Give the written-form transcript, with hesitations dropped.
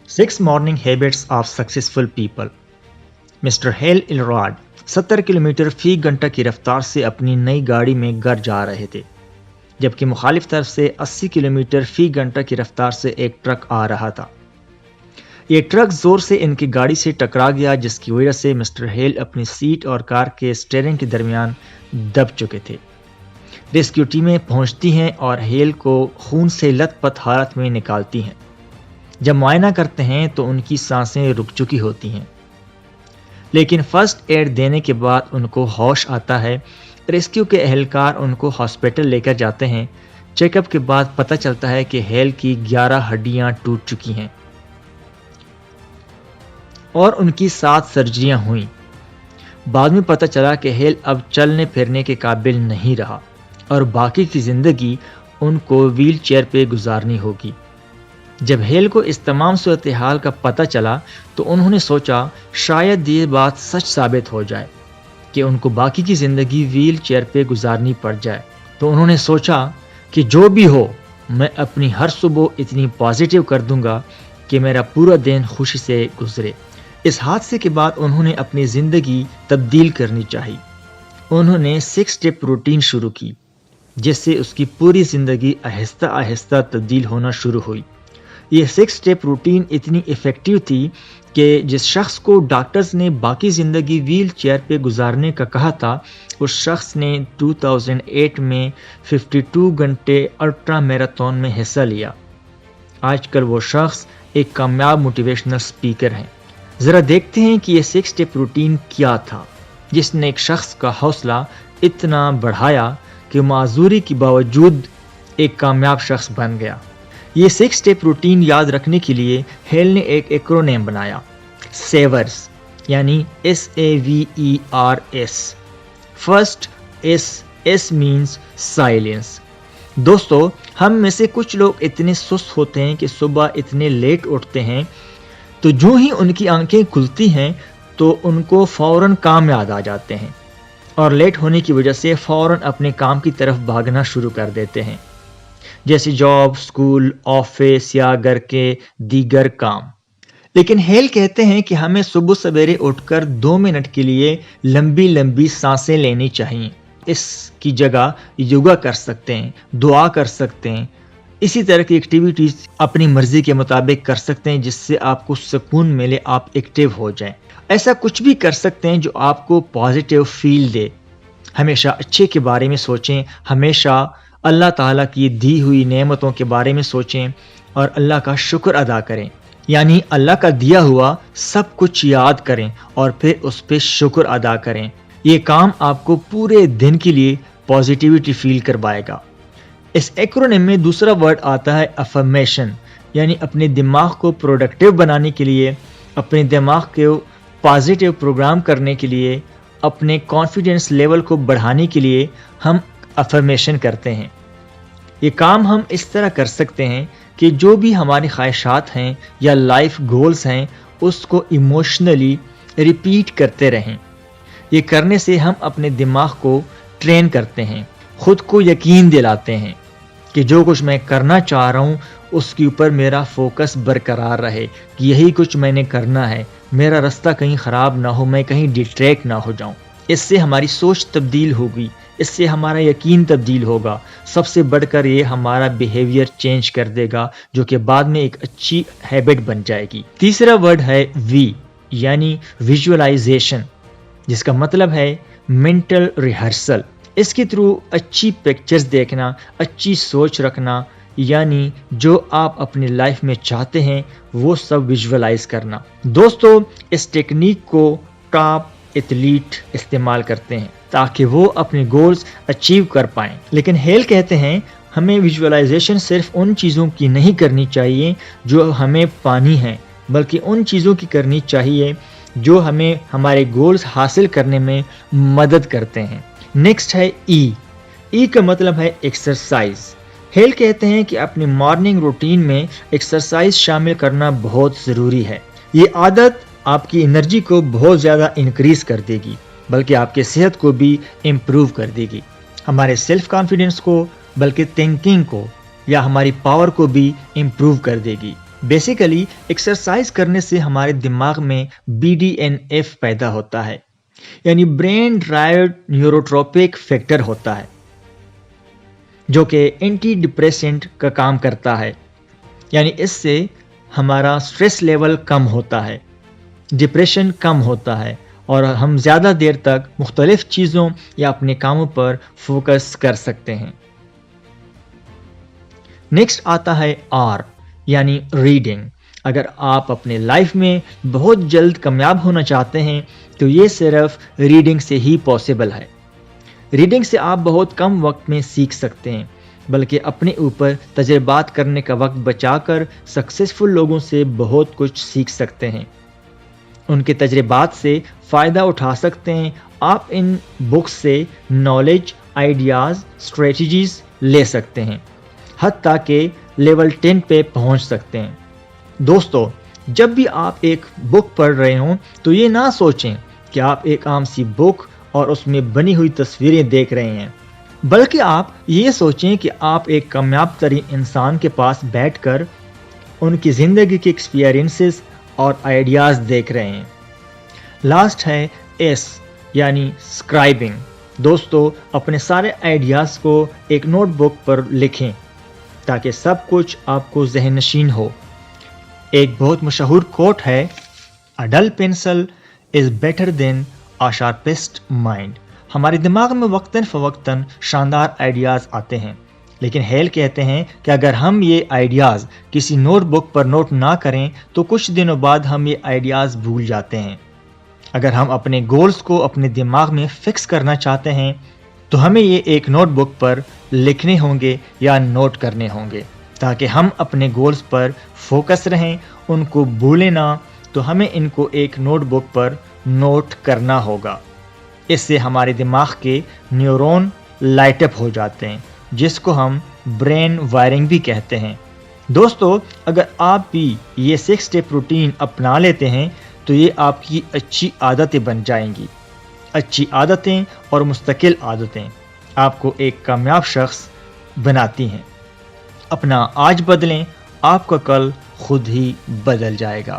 6 Morning Habits of Successful People. مسٹر ہیل الراڈ 70 کلومیٹر فی گھنٹہ کی رفتار سے اپنی نئی گاڑی میں گھر جا رہے تھے، جبکہ مخالف طرف سے 80 کلومیٹر فی گھنٹہ کی رفتار سے ایک ٹرک آ رہا تھا۔ یہ ٹرک زور سے ان کی گاڑی سے ٹکرا گیا، جس کی وجہ سے مسٹر ہیل اپنی سیٹ اور کار کے اسٹیئرنگ کے درمیان دب چکے تھے۔ ریسکیو ٹیمیں پہنچتی ہیں اور ہیل کو خون سے لت پت حالت میں نکالتی ہیں۔ جب معائنہ کرتے ہیں تو ان کی سانسیں رک چکی ہوتی ہیں، لیکن فرسٹ ایڈ دینے کے بعد ان کو ہوش آتا ہے۔ ریسکیو کے اہلکار ان کو ہاسپٹل لے کر جاتے ہیں۔ چیک اپ کے بعد پتہ چلتا ہے کہ ہیل کی 11 ہڈیاں ٹوٹ چکی ہیں اور ان کی 7 سرجریاں ہوئیں۔ بعد میں پتہ چلا کہ ہیل اب چلنے پھرنے کے قابل نہیں رہا اور باقی کی زندگی ان کو ویل چیئر پہ گزارنی ہوگی۔ جب ہیل کو اس تمام صورتحال کا پتہ چلا تو انہوں نے سوچا شاید یہ بات سچ ثابت ہو جائے کہ ان کو باقی کی زندگی ویل چیئر پہ گزارنی پڑ جائے۔ تو انہوں نے سوچا کہ جو بھی ہو میں اپنی ہر صبح اتنی پازیٹیو کر دوں گا کہ میرا پورا دن خوشی سے گزرے۔ اس حادثے کے بعد انہوں نے اپنی زندگی تبدیل کرنی چاہی۔ انہوں نے 6 سٹیپ روٹین شروع کی، جس سے اس کی پوری زندگی آہستہ آہستہ تبدیل ہونا شروع ہوئی۔ یہ 6 سٹیپ روٹین اتنی افیکٹو تھی کہ جس شخص کو ڈاکٹرز نے باقی زندگی ویل چیئر پہ گزارنے کا کہا تھا، اس شخص نے 2008 میں 52 گھنٹے الٹرا میراتھن میں حصہ لیا۔ آج کل وہ شخص ایک کامیاب موٹیویشنل سپیکر ہیں۔ ذرا دیکھتے ہیں کہ یہ 6 سٹیپ روٹین کیا تھا جس نے ایک شخص کا حوصلہ اتنا بڑھایا کہ معذوری کے باوجود ایک کامیاب شخص بن گیا۔ یہ 6 سٹیپ روٹین یاد رکھنے کے لیے ہیل نے ایک ایکرونیم بنایا، سیورس، یعنی SAVERS۔ First S means silence. دوستو، ہم میں سے کچھ لوگ اتنے سست ہوتے ہیں کہ صبح اتنے لیٹ اٹھتے ہیں تو جو ہی ان کی آنکھیں کھلتی ہیں تو ان کو فوراً کام یاد آ جاتے ہیں اور لیٹ ہونے کی وجہ سے فوراً اپنے کام کی طرف بھاگنا شروع کر دیتے ہیں، جیسے جاب، سکول، آفس یا گھر کے دیگر کام۔ لیکن ہیل کہتے ہیں کہ ہمیں صبح سویرے اٹھ کر 2 منٹ کے لیے لمبی لمبی سانسیں لینی چاہیے۔ اس کی جگہ یوگا کر سکتے ہیں، دعا کر سکتے ہیں، اسی طرح کی ایکٹیویٹیز اپنی مرضی کے مطابق کر سکتے ہیں جس سے آپ کو سکون ملے، آپ ایکٹیو ہو جائیں۔ ایسا کچھ بھی کر سکتے ہیں جو آپ کو پازیٹیو فیل دے۔ ہمیشہ اچھے کے بارے میں سوچیں، ہمیشہ اللہ تعالیٰ کی دی ہوئی نعمتوں کے بارے میں سوچیں اور اللہ کا شکر ادا کریں، یعنی اللہ کا دیا ہوا سب کچھ یاد کریں اور پھر اس پہ شکر ادا کریں۔ یہ کام آپ کو پورے دن کے لیے پازیٹیوٹی فیل کروائے گا۔ اس ایکرونیم میں دوسرا ورڈ آتا ہے افرمیشن، یعنی اپنے دماغ کو پروڈکٹیو بنانے کے لیے، اپنے دماغ کو پازیٹیو پروگرام کرنے کے لیے، اپنے کانفیڈنس لیول کو بڑھانے کے لیے ہم افرمیشن کرتے ہیں۔ یہ کام ہم اس طرح کر سکتے ہیں کہ جو بھی ہماری خواہشات ہیں یا لائف گولز ہیں اس کو ایموشنلی ریپیٹ کرتے رہیں۔ یہ کرنے سے ہم اپنے دماغ کو ٹرین کرتے ہیں، خود کو یقین دلاتے ہیں کہ جو کچھ میں کرنا چاہ رہا ہوں اس کے اوپر میرا فوکس برقرار رہے، کہ یہی کچھ میں نے کرنا ہے، میرا رستہ کہیں خراب نہ ہو، میں کہیں ڈسٹریکٹ نہ ہو جاؤں۔ اس سے ہماری سوچ تبدیل ہوگی، اس سے ہمارا یقین تبدیل ہوگا، سب سے بڑھ کر یہ ہمارا بیہیویئر چینج کر دے گا، جو کہ بعد میں ایک اچھی ہیبٹ بن جائے گی۔ تیسرا ورڈ ہے وی، یعنی ویژولائزیشن، جس کا مطلب ہے مینٹل ریہرسل۔ اس کے تھرو اچھی پکچرز دیکھنا، اچھی سوچ رکھنا، یعنی جو آپ اپنی لائف میں چاہتے ہیں وہ سب ویژولائز کرنا۔ دوستو، اس ٹیکنیک کو ٹاپ ایتھلیٹ استعمال کرتے ہیں تاکہ وہ اپنے گولز اچیو کر پائیں۔ لیکن ہیل کہتے ہیں ہمیں ویژولائزیشن صرف ان چیزوں کی نہیں کرنی چاہیے جو ہمیں پانی ہے، بلکہ ان چیزوں کی کرنی چاہیے جو ہمیں ہمارے گولز حاصل کرنے میں مدد کرتے ہیں۔ نیکسٹ ہے ای کا مطلب ہے ایکسرسائز۔ ہیل کہتے ہیں کہ اپنی مارننگ روٹین میں ایکسرسائز شامل کرنا بہت ضروری ہے۔ یہ عادت آپ کی انرجی کو بہت زیادہ انکریز کر دے گی، بلکہ آپ کے صحت کو بھی امپروو کر دے گی، ہمارے سیلف کانفیڈنس کو، بلکہ تھنکنگ کو یا ہماری پاور کو بھی امپروو کر دے گی۔ بیسیکلی ایکسرسائز کرنے سے ہمارے دماغ میں BDNF پیدا ہوتا ہے، یعنی برین ڈرائیوڈ نیوروٹروپک فیکٹر ہوتا ہے، جو کہ اینٹی ڈپریسنٹ کا کام کرتا ہے. یعنی اس سے ہمارا سٹریس لیول کم ہوتا ہے، ڈپریشن کم ہوتا ہے، اور ہم زیادہ دیر تک مختلف چیزوں یا اپنے کاموں پر فوکس کر سکتے ہیں. نیکسٹ آتا ہے R یعنی ریڈنگ. اگر آپ اپنے لائف میں بہت جلد کامیاب ہونا چاہتے ہیں تو یہ صرف ریڈنگ سے ہی پاسبل ہے. ریڈنگ سے آپ بہت کم وقت میں سیکھ سکتے ہیں، بلکہ اپنے اوپر تجربات کرنے کا وقت بچا کر سکسیسفل لوگوں سے بہت کچھ سیکھ سکتے ہیں، ان کے تجربات سے فائدہ اٹھا سکتے ہیں. آپ ان بکس سے نالج، آئیڈیاز، اسٹریٹجیز لے سکتے ہیں، حتیٰ کہ لیول 10 پہ پہنچ سکتے ہیں. دوستو، جب بھی آپ ایک بک پڑھ رہے ہوں تو یہ نہ سوچیں کہ آپ ایک عام سی بک اور اس میں بنی ہوئی تصویریں دیکھ رہے ہیں، بلکہ آپ یہ سوچیں کہ آپ ایک کامیاب ترین انسان کے پاس بیٹھ کر ان کی زندگی کے ایکسپیرینسز اور آئیڈیاز دیکھ رہے ہیں. لاسٹ ہے S یعنی اسکرائبنگ. دوستو، اپنے سارے آئیڈیاز کو ایک نوٹ بک پر لکھیں تاکہ سب کچھ آپ کو ذہن نشین ہو. ایک بہت مشہور کوٹ ہے، "A dull pencil is better than a sharpest mind." ہمارے دماغ میں وقتاً فوقتاً شاندار آئیڈیاز آتے ہیں، لیکن ہیل کہتے ہیں کہ اگر ہم یہ آئیڈیاز کسی نوٹ بک پر نوٹ نہ کریں تو کچھ دنوں بعد ہم یہ آئیڈیاز بھول جاتے ہیں. اگر ہم اپنے گولز کو اپنے دماغ میں فکس کرنا چاہتے ہیں تو ہمیں یہ ایک نوٹ بک پر لکھنے ہوں گے یا نوٹ کرنے ہوں گے، تاکہ ہم اپنے گولز پر فوکس رہیں، ان کو بھولیں نہ. تو ہمیں ان کو ایک نوٹ بک پر نوٹ کرنا ہوگا. اس سے ہمارے دماغ کے نیورون لائٹ اپ ہو جاتے ہیں، جس کو ہم برین وائرنگ بھی کہتے ہیں. دوستو، اگر آپ بھی یہ 6 اسٹیپ روٹین اپنا لیتے ہیں تو یہ آپ کی اچھی عادتیں بن جائیں گی. اچھی عادتیں اور مستقل عادتیں آپ کو ایک کامیاب شخص بناتی ہیں. اپنا آج بدلیں، آپ کا کل خود ہی بدل جائے گا.